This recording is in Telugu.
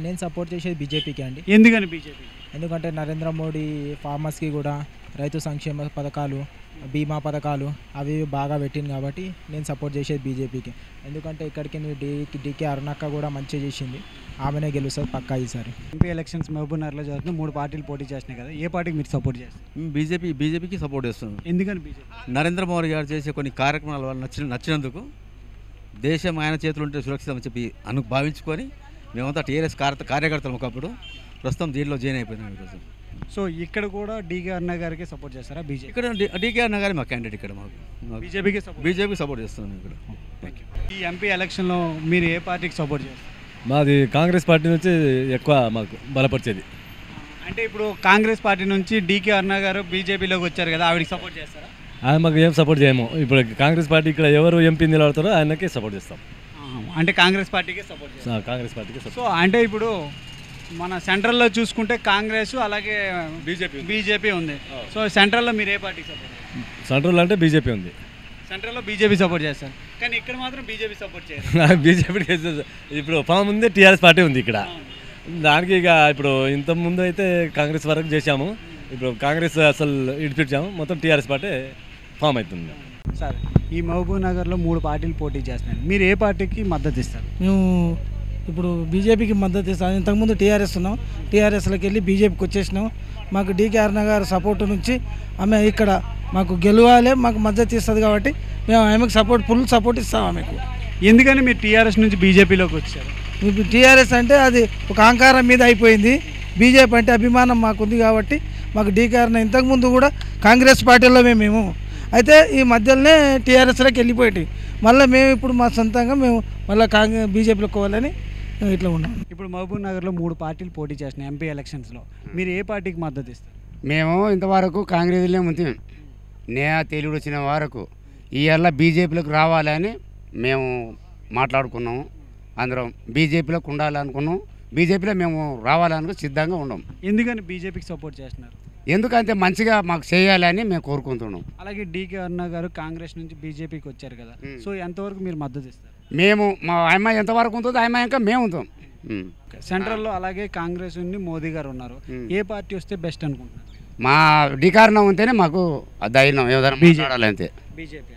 నేను సపోర్ట్ చేసేది బీజేపీకి అండి. ఎందుకని బీజేపీ? ఎందుకంటే నరేంద్ర మోడీ ఫార్మర్స్కి కూడా రైతు సంక్షేమ పథకాలు, బీమా పథకాలు అవి బాగా పెట్టింది కాబట్టి నేను సపోర్ట్ చేసేది బీజేపీకి. ఎందుకంటే ఇక్కడికి డీకే అరుణక్క కూడా మంచిగా చేసింది, ఆమెనే గెలుస్తుంది పక్కా ఈసారి. ఎంపీ ఎలక్షన్స్ మహబూబ్నగర్లో జరుగుతుంది, 3 పార్టీలు పోటీ చేసినాయి కదా, ఏ పార్టీకి మీరు సపోర్ట్ చేస్తారు? బీజేపీకి సపోర్ట్ చేస్తున్నాం. ఎందుకని బీజేపీ? నరేంద్ర మోడీ గారు చేసే కొన్ని కార్యక్రమాల వల్ల నచ్చినందుకు దేశం ఆయన చేతులు ఉంటే సురక్షితం అని చెప్పి భావించుకొని మేమంతా టీఆర్ఎస్ కార్యకర్తలు ఒకప్పుడు, ప్రస్తుతం దీనిలో జాయిన్ అయిపోయినాం ఈరోజు. సో ఇక్కడ కూడా డీకే అరుణ గారికి సపోర్ట్ చేస్తారా బీజేపీ? ఇక్కడ డీకే అన్న గారి మా క్యాండిడేట్ ఇక్కడ మాకు బీజేపీకి సపోర్ట్ చేస్తున్నాం ఇక్కడ. Thank you. ఈ ఎంపీ ఎలక్షన్లో మీరు ఏ పార్టీకి సపోర్ట్ చేస్తారు? మాది కాంగ్రెస్ పార్టీ నుంచి ఎక్కువ మాకు బలపరిచేది. అంటే ఇప్పుడు కాంగ్రెస్ పార్టీ నుంచి డీకే అరుణ గారు బీజేపీలోకి వచ్చారు కదా, ఆవిడకి సపోర్ట్ చేస్తారా? ఆయన మాకు ఏం సపోర్ట్ చేయము. ఇప్పుడు కాంగ్రెస్ పార్టీ ఇక్కడ ఎవరు ఎంపీ నిలబడతారో ఆయనకే సపోర్ట్ చేస్తాం. అంటే కాంగ్రెస్ పార్టీకే సపోర్ట్ చేస్తాం. కాంగ్రెస్ పార్టీకి సపోర్ట్. సో అంటే ఇప్పుడు మన సెంట్రల్లో చూసుకుంటే కాంగ్రెస్ అలాగే బీజేపీ ఉంది. సో సెంట్రల్లో మీరు ఏ పార్టీకి సపోర్ట్ చేస్తారు? సెంట్రల్ అంటే బీజేపీ ఉంది. సెంట్రల్లో బీజేపీ సపోర్ట్ చేస్తారు, కానీ ఇక్కడ మాత్రం బీజేపీ సపోర్ట్ చేయాలి. బీజేపీకి ఇప్పుడు ఫామ్ ఉంది, టీఆర్ఎస్ పార్టీ ఉంది ఇక్కడ. దానికి ఇక ఇప్పుడు ఇంతకుముందు అయితే కాంగ్రెస్ వరకు చేశాము, ఇప్పుడు కాంగ్రెస్ అసలు ఇడిపించాము, మొత్తం టీఆర్ఎస్ పార్టీ ఫామ్ అవుతుంది. సార్, ఈ మహబూబ్ నగర్లో 3 పార్టీలు పోటీ చేస్తున్నాయి, మీరు ఏ పార్టీకి మద్దతు ఇస్తారు? మేము ఇప్పుడు బీజేపీకి మద్దతు ఇస్తాం. ఇంతకుముందు టీఆర్ఎస్ ఉన్నాం, టీఆర్ఎస్లోకి వెళ్ళి బీజేపీకి వచ్చేసినాం. మాకు డీకే అరుణ గారు సపోర్ట్ నుంచి ఆమె ఇక్కడ మాకు గెలవాలి, మాకు మద్దతు ఇస్తుంది కాబట్టి మేము ఆమెకు ఫుల్ సపోర్ట్ ఇస్తాం ఆమెకు. ఎందుకని మీరు టీఆర్ఎస్ నుంచి బీజేపీలోకి వచ్చారు? ఇప్పుడు టీఆర్ఎస్ అంటే అది ఒక అహంకారం మీద అయిపోయింది, బీజేపీ అంటే అభిమానం మాకుంది కాబట్టి మాకు డీకే అరుణ ఇంతకుముందు కూడా కాంగ్రెస్ పార్టీలో మేము అయితే ఈ మధ్యలోనే టీఆర్ఎస్లోకి వెళ్ళిపోయి మళ్ళీ మేము ఇప్పుడు మా సొంతంగా మేము మళ్ళీ బీజేపీలోకి పోవాలని ఇట్లా ఉన్నాం. ఇప్పుడు మహబూబ్ నగర్లో 3 పార్టీలు పోటీ చేసినాయి ఎంపీ ఎలక్షన్స్లో, మీరు ఏ పార్టీకి మద్దతు ఇస్తారు? మేము ఇంతవరకు కాంగ్రెస్లో ఉంటాం, తెలుగు వచ్చిన వరకు ఇవాళ బీజేపీలోకి రావాలని మేము మాట్లాడుకున్నాము. అందరం బీజేపీలోకి ఉండాలనుకున్నాం, బీజేపీలో మేము రావాలనుకుని సిద్ధంగా ఉన్నాం. ఎందుకని బీజేపీకి సపోర్ట్ చేస్తున్నారు? ఎందుకంటే మంచిగా మాకు చేయాలని మేము కోరుకుంటున్నాం. అలాగే డీకే అరుణ గారు కాంగ్రెస్ నుంచి బీజేపీకి వచ్చారు కదా, సో ఎంతవరకు మీరు మద్దతు ఇస్తారు? మేము మా అమ్మాయి ఎంతవరకు ఉంటుందో అమ్మాయి ఇంకా మేము ఉంటాం. సెంట్రల్లో అలాగే కాంగ్రెస్ ఉంది, మోదీ గారు ఉన్నారు, ఏ పార్టీ వస్తే బెస్ట్ అనుకుంటున్నారు? మా డీకారణం ఉంటేనే మాకు ధైర్యం ఏదైనా మాట్లాడాలంతే. బీజేపీ.